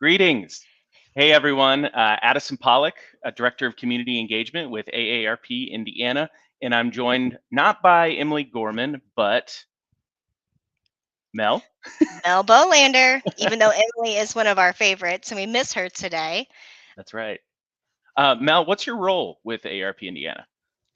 Greetings. Hey, everyone. Addison Pollock, Director of Community Engagement with AARP Indiana, and I'm joined not by Emily Gorman, but Mel. Mel Bolander, even though Emily is one of our favorites and we miss her today. That's right. Mel, what's your role with AARP Indiana?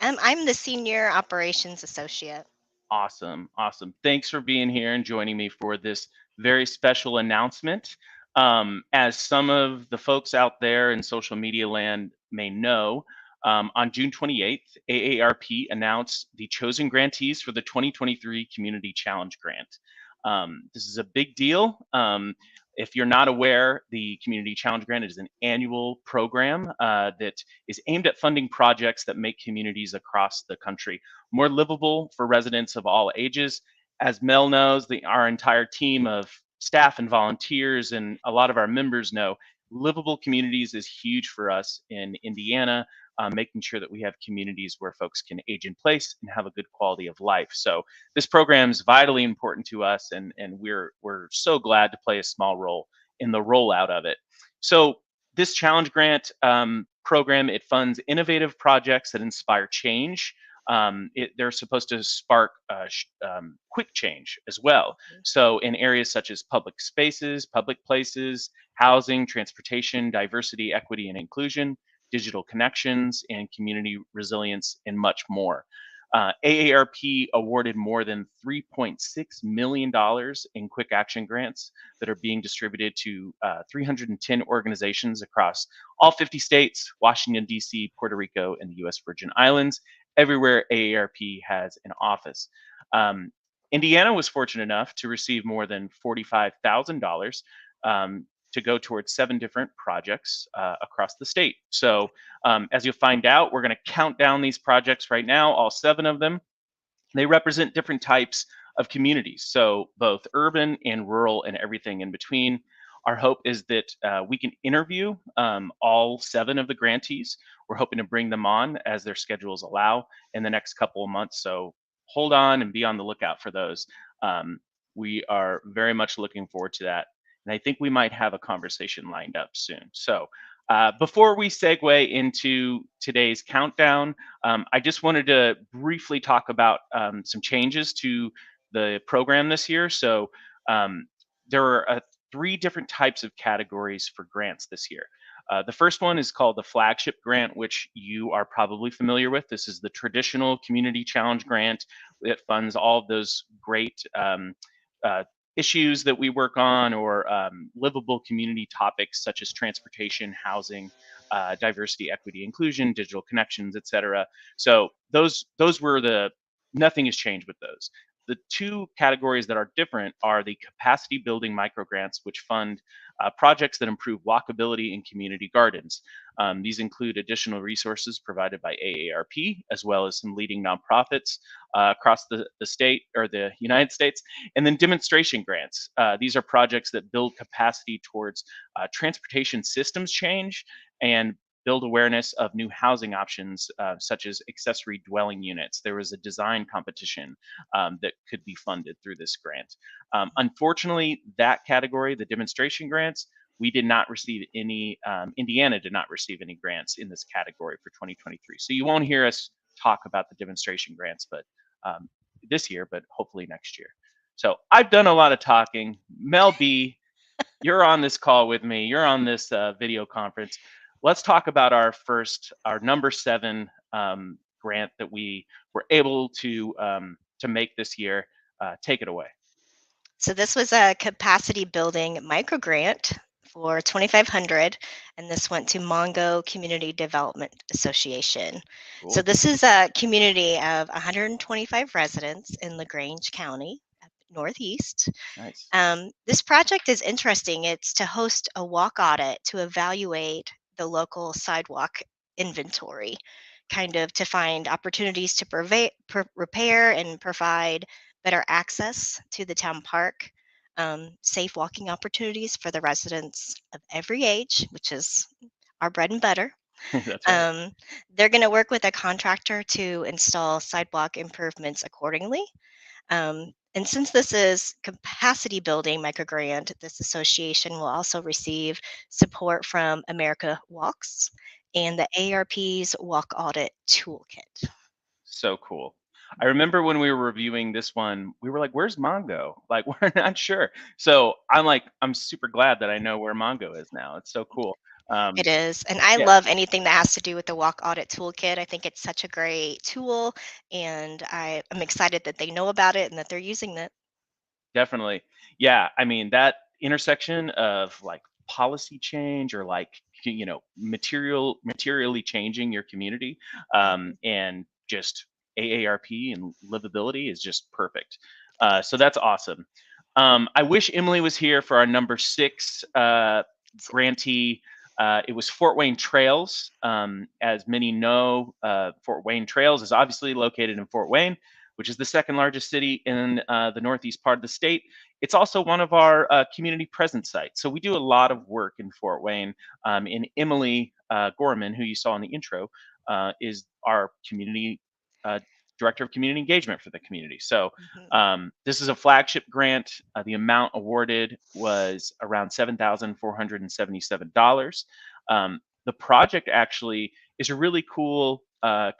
I'm the Senior Operations Associate. Awesome. Awesome. Thanks for being here and joining me for this very special announcement. As some of the folks out there in social media land may know, on June 28th, AARP announced the chosen grantees for the 2023 Community Challenge Grant. This is a big deal. If you're not aware, the Community Challenge Grant is an annual program that is aimed at funding projects that make communities across the country more livable for residents of all ages. As Mel knows, our entire team of staff and volunteers and a lot of our members know, livable communities is huge for us in Indiana, making sure that we have communities where folks can age in place and have a good quality of life. So this program is vitally important to us, and we're so glad to play a small role in the rollout of it. So this challenge grant program, it funds innovative projects that inspire change. They're supposed to spark quick change as well. So in areas such as public spaces, public places, housing, transportation, diversity, equity, and inclusion, digital connections, and community resilience, and much more. AARP awarded more than $3.6 million in quick action grants that are being distributed to 310 organizations across all 50 states, Washington, D.C., Puerto Rico, and the U.S. Virgin Islands, everywhere AARP has an office. Indiana was fortunate enough to receive more than $45,000 to go towards 7 different projects across the state. So as you'll find out, we're going to count down these projects right now, all 7 of them. They represent different types of communities, so both urban and rural and everything in between. Our hope is that we can interview all 7 of the grantees. We're hoping to bring them on as their schedules allow in the next couple of months. So hold on and be on the lookout for those. We are very much looking forward to that. And I think we might have a conversation lined up soon. So before we segue into today's countdown, I just wanted to briefly talk about some changes to the program this year. So there are 3 different types of categories for grants this year. The first one is called the flagship grant, which you are probably familiar with. This is the traditional community challenge grant that funds all of those great issues that we work on, or livable community topics such as transportation, housing, diversity, equity, inclusion, digital connections, etc. So those were nothing has changed with those. The 2 categories that are different are the capacity building microgrants, which fund projects that improve walkability in community gardens. These include additional resources provided by AARP, as well as some leading nonprofits across the state or the United States, and then demonstration grants. These are projects that build capacity towards transportation systems change and build awareness of new housing options, such as accessory dwelling units. There was a design competition that could be funded through this grant. Unfortunately, that category, the demonstration grants, we did not receive any, Indiana did not receive any grants in this category for 2023. So you won't hear us talk about the demonstration grants, but this year, but hopefully next year. So I've done a lot of talking. Mel B, you're on this call with me. You're on this video conference. Let's talk about our number 7 grant that we were able to make this year. Take it away. So this was a capacity building micro grant for $2,500, and this went to Mongo Community Development Association. Cool. So this is a community of 125 residents in LaGrange County, Northeast. Nice. This project is interesting. It's to host a walk audit to evaluate the local sidewalk inventory, kind of to find opportunities to repair and provide better access to the town park, safe walking opportunities for the residents of every age, which is our bread and butter. That's right. They're going to work with a contractor to install sidewalk improvements accordingly. And since this is capacity building microgrant, this association will also receive support from America Walks and the AARP's Walk Audit Toolkit. So cool. I remember when we were reviewing this one, we were like, "Where's Mongo?" Like, we're not sure. So I'm like, I'm super glad that I know where Mongo is now. It's so cool. It Um, is, and I yeah, love anything that has to do with the Walk Audit Toolkit. I think it's such a great tool, and I'm excited that they know about it and that they're using it. definitely. Yeah, I mean that intersection of like policy change or like materially changing your community, Mhm. and just AARP and livability is just perfect. So that's awesome. I wish Emily was here for our number 6 grantee. It was Fort Wayne Trails. As many know, Fort Wayne Trails is obviously located in Fort Wayne, which is the second largest city in the northeast part of the state. It's also one of our community presence sites. So we do a lot of work in Fort Wayne. And Emily Gorman, who you saw in the intro, is our community uh, director of community engagement for the community. So Mhm. this is a flagship grant. The amount awarded was around $7,477. The project actually is a really cool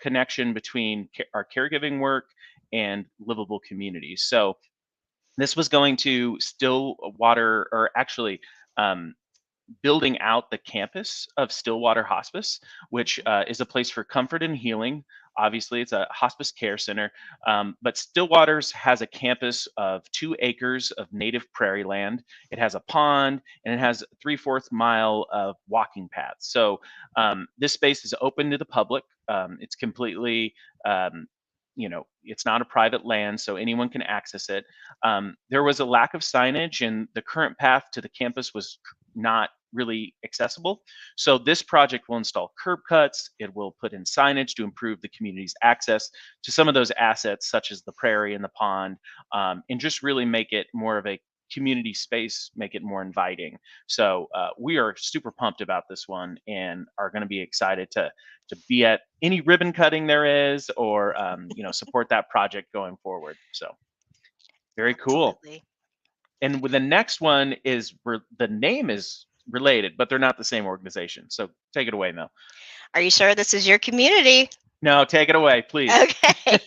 connection between our caregiving work and livable communities. So this was going to Stillwater, or actually um, building out the campus of Stillwater Hospice, which Mhm. is a place for comfort and healing. Obviously, it's a hospice care center, but Stillwater's has a campus of 2 acres of native prairie land. It has a pond and it has 3/4 mile of walking paths. So this space is open to the public. It's completely it's not a private land, so anyone can access it. There was a lack of signage, and the current path to the campus was not really accessible. So this project will install curb cuts. It will put in signage to improve the community's access to some of those assets, such as the prairie and the pond, and just really make it more of a community space, make it more inviting. So we are super pumped about this one and are going to be excited to be at any ribbon cutting there is, or support that project going forward. So very cool. Absolutely. And with the next one is where the name is related, but they're not the same organization. So take it away, Mel. Are you sure this is your community? No, take it away, please. Okay.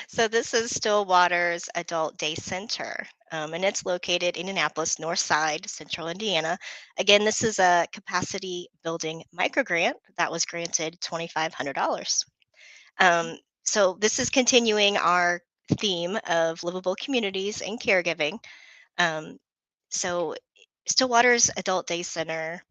So this is Stillwater's Adult Day Center, and it's located in Indianapolis, North Side, Central Indiana. Again, this is a capacity building microgrant that was granted $2,500. So this is continuing our theme of livable communities and caregiving. Um, so Stillwater's Adult Day Center,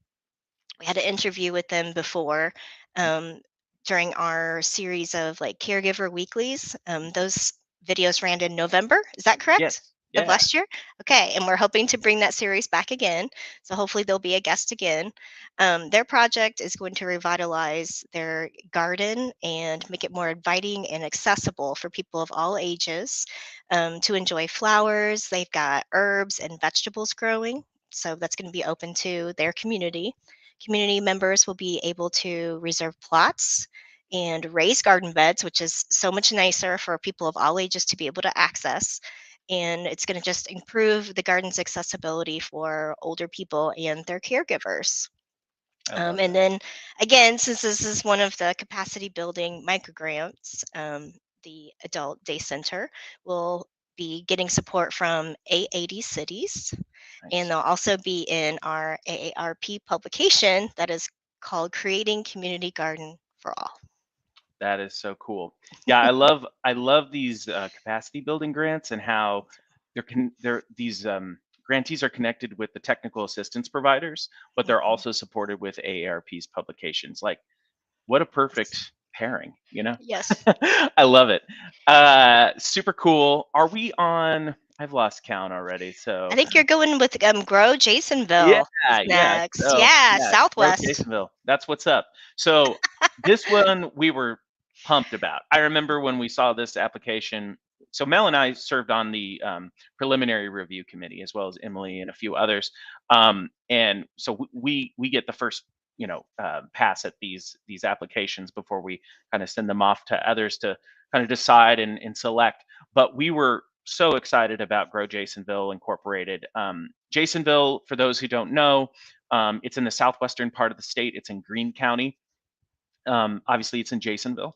we had an interview with them before, um, during our series of like caregiver weeklies. Those videos ran in November. Is that correct? Yes. Of Yeah. last year? Okay. And we're hoping to bring that series back again. So hopefully there'll be a guest again. Their project is going to revitalize their garden and make it more inviting and accessible for people of all ages, to enjoy flowers. They've got herbs and vegetables growing. So that's going to be open to their community. Community members will be able to reserve plots and raise garden beds, which is so much nicer for people of all ages to be able to access. And it's going to just improve the garden's accessibility for older people and their caregivers. I love And that. then again, since this is one of the capacity building microgrants, the Adult Day Center will be getting support from 880 cities, and Nice. they'll also be in our AARP publication that is called Creating Community Garden for All. That is so cool. Yeah, I love these capacity building grants and how they're these grantees are connected with the technical assistance providers, but they're Mhm. also supported with AARP's publications. Like, what a Yes. perfect pairing, you know? Yes. I love it. Super cool. Are we on? I've lost count already. I So think you're going with Grow yeah, Jasonville is yeah. next. So Yeah, yeah, go Southwest. Jasonville. That's what's up. So this one we were pumped about. I remember when we saw this application. So Mel and I served on the preliminary review committee, as well as Emily and a few others. And so we get the first pass at these applications before we kind of send them off to others to kind of decide and select. But we were so excited about Grow Jasonville Incorporated. Jasonville, for those who don't know, it's in the southwestern part of the state. It's in Greene County. Obviously, it's in Jasonville.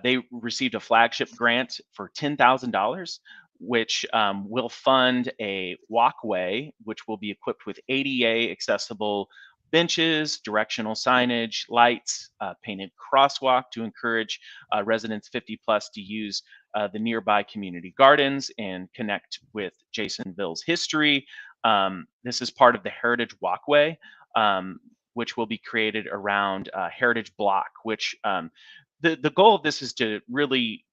They received a flagship grant for $10,000, which will fund a walkway, which will be equipped with ADA accessible benches, directional signage, lights, painted crosswalk to encourage residents 50 plus to use the nearby community gardens and connect with Jasonville's history. This is part of the Heritage Walkway. Which will be created around Heritage Block, which the goal of this is to really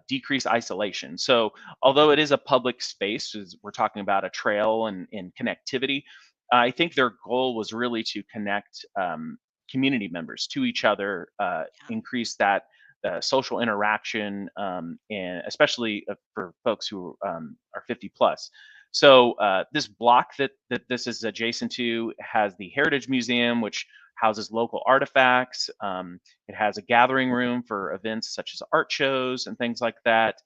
decrease isolation. So although it is a public space, as we're talking about a trail and connectivity, I think their goal was really to connect community members to each other, increase that social interaction, and especially for folks who are 50 plus. So this block that this is adjacent to has the Heritage Museum, which houses local artifacts. It has a gathering room for events such as art shows and things like that.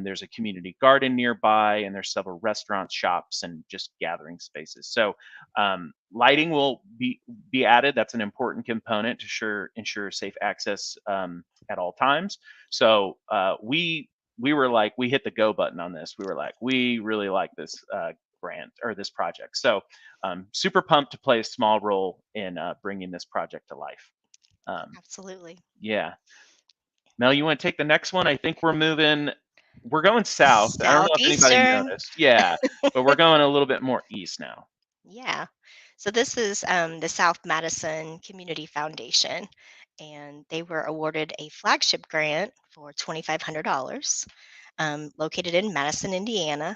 There's a community garden nearby, and there's several restaurants, shops, and just gathering spaces. So lighting will be added. That's an important component to ensure safe access at all times. So we were like, we hit the go button on this. We were like, we really like this grant or this project. So super pumped to play a small role in bringing this project to life. Absolutely. Yeah. Mel, you want to take the next one? I think we're going south. I don't know if anybody Southeastern. noticed. Yeah, but we're going a little bit more east now. Yeah. So this is the South Madison Community Foundation, and they were awarded a flagship grant for $2,500, located in Madison, Indiana.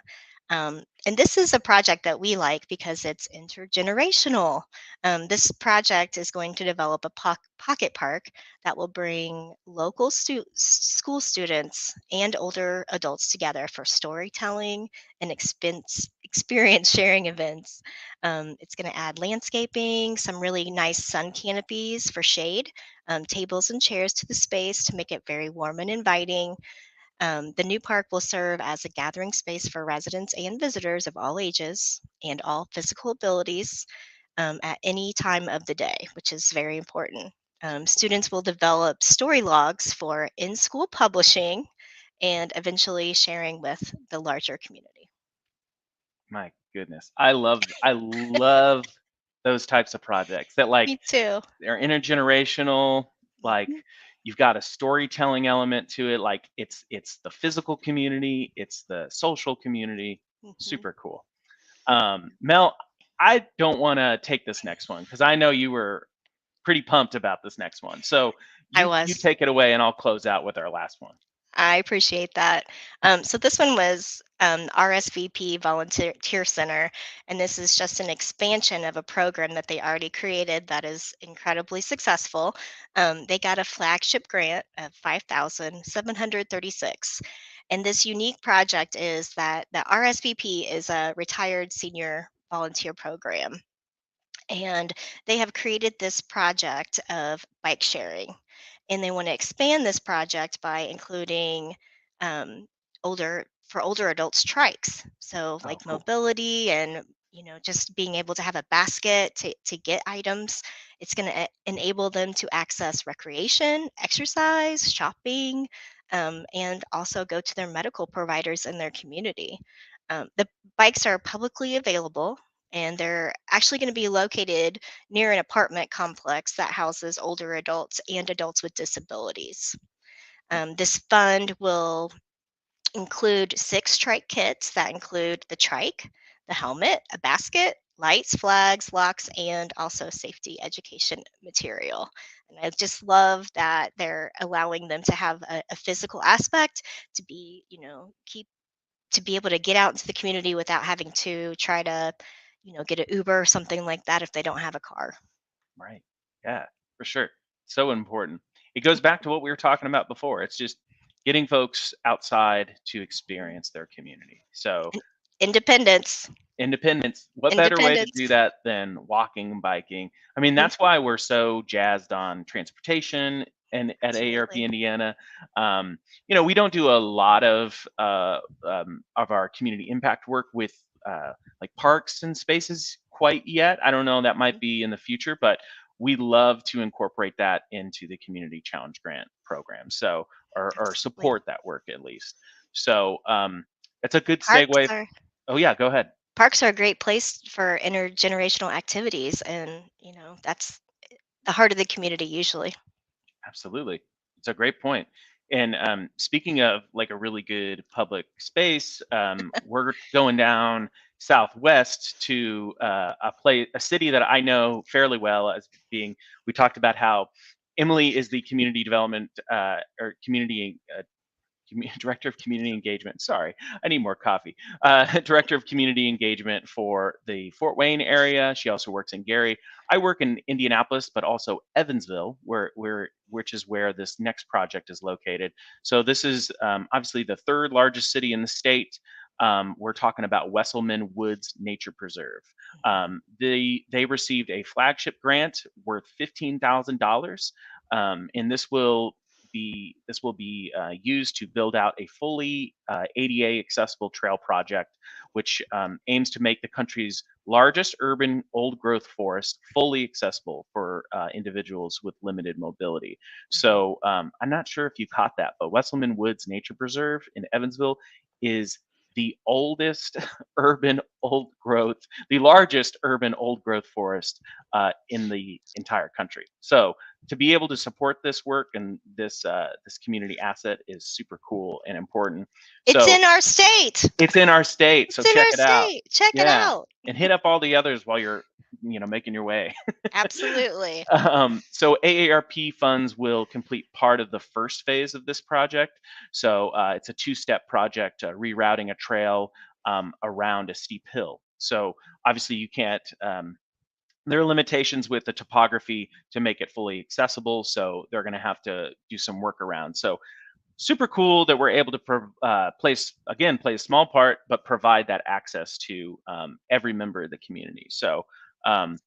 And this is a project that we like because it's intergenerational. This project is going to develop a pocket park that will bring local school students and older adults together for storytelling and experience sharing events. It's going to add landscaping, some really nice sun canopies for shade, tables and chairs to the space to make it very warm and inviting. The new park will serve as a gathering space for residents and visitors of all ages and all physical abilities at any time of the day, which is very important. Students will develop story logs for in school publishing and eventually sharing with the larger community. My goodness, I love those types of projects that like Me too. they're intergenerational. Like Mhm, you've got a storytelling element to it. Like it's the physical community, it's the social community. mhm. Super cool. Mel, I don't want to take this next one because I know you were pretty pumped about this next one. So I you was. take it away, and I'll close out with our last one. I appreciate that. So this one was RSVP Volunteer Center, and this is just an expansion of a program that they already created that is incredibly successful. They got a flagship grant of 5,736, and this unique project is that the RSVP is a retired senior volunteer program, and they have created this project of bike sharing, and they want to expand this project by including um, older adults trikes, so Oh, like cool. mobility and just being able to have a basket to get items. It's going to enable them to access recreation, exercise, shopping, and also go to their medical providers in their community. The bikes are publicly available, and they're actually going to be located near an apartment complex that houses older adults and adults with disabilities. This fund will include 6 trike kits that include the trike, the helmet, a basket, lights, flags, locks, and also safety education material. And I just love that they're allowing them to have a physical aspect to be, keep to be able to get out into the community without having to try to, get an Uber or something like that if they don't have a car. Right. Yeah, for sure. So important. It goes back to what we were talking about before. It's just getting folks outside to Mhm. experience their community. So, In- Independence. independence, what better way to Independence. do that than walking and biking? I mean, Mm, that's why we're so jazzed on transportation and at AARP Absolutely. Indiana. We don't do a lot of our community impact work with like parks and spaces quite yet. I don't know, that might Mhm. be in the future, but we love to incorporate that into the community challenge grant program. So, or Absolutely. support that work at least. So, it's a good Parks segue. are Oh yeah, go ahead. parks are a great place for intergenerational activities, and that's the heart of the community usually. Absolutely. It's a great point. And speaking of like a really good public space, we're going down southwest to a city that I know fairly well as being. We talked about how Emily is the community development or community director of community engagement. Sorry, I need more coffee. Director of community engagement for the Fort Wayne area. She also works in Gary. I work in Indianapolis, but also Evansville, which is where this next project is located. So this is obviously the third largest city in the state. We're talking about Wesselman Woods Nature Preserve. They received a flagship grant worth $15,000, and this will be used to build out a fully ADA accessible trail project, which aims to make the country's largest urban old growth forest fully accessible for individuals with limited mobility. Mhm. So I'm not sure if you caught that, but Wesselman Woods Nature Preserve in Evansville is the oldest urban old growth, the largest urban old growth forest in the entire country. So to be able to support this work and this community asset is super cool and important. It's So in our state. it's in our state, so It's in check our it out. state. Check it Yeah, out. and hit up all the others while you're making your way. Absolutely. So AARP funds will complete part of the first phase of this project. So it's a two-step project, rerouting a trail around a steep hill. So obviously you can't. There are limitations with the topography to make it fully accessible, so they're going to have to do some workarounds. So super cool that we're able to play a small part, but provide that access to every member of the community. So Absolutely.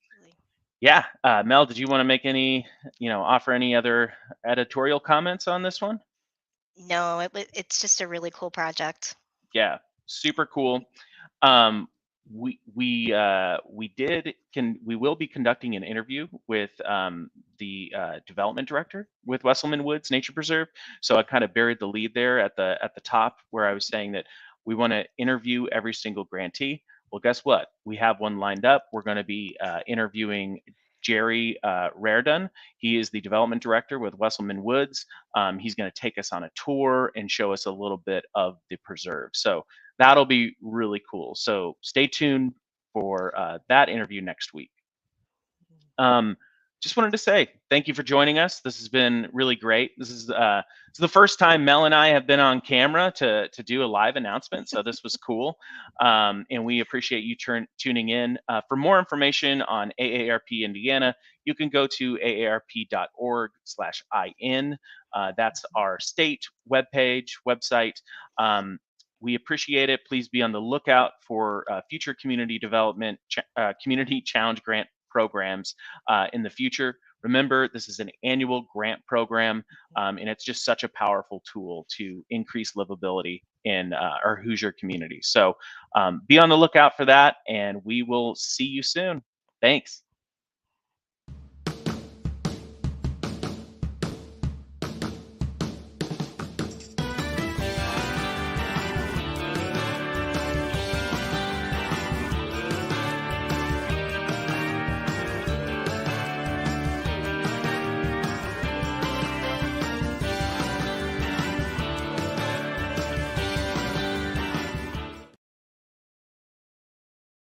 yeah, Mel, did you want to make offer any other editorial comments on this one? No, it's just a really cool project. Yeah, super cool. Um, we will be conducting an interview with the development director with Wesselman Woods Nature Preserve. So I kind of buried the lead there at the top where I was saying that we want to interview every single grantee. Well, guess what? We have one lined up. We're going to be interviewing Jerry Raredon. He is the development director with Wesselman Woods. He's going to take us on a tour and show us a little bit of the preserve. So that'll be really cool. So stay tuned for that interview next week. Um, just wanted to say thank you for joining us. This has been really great. This is the first time Mel and I have been on camera to do a live announcement, so this was cool, and we appreciate you tuning in. For more information on AARP Indiana, you can go to aarp.org/in. That's our state website. Um, we appreciate it. Please be on the lookout for future community challenge grant programs in the future. Remember, this is an annual grant program, and it's just such a powerful tool to increase livability in our Hoosier community. So be on the lookout for that, and we will see you soon. Thanks.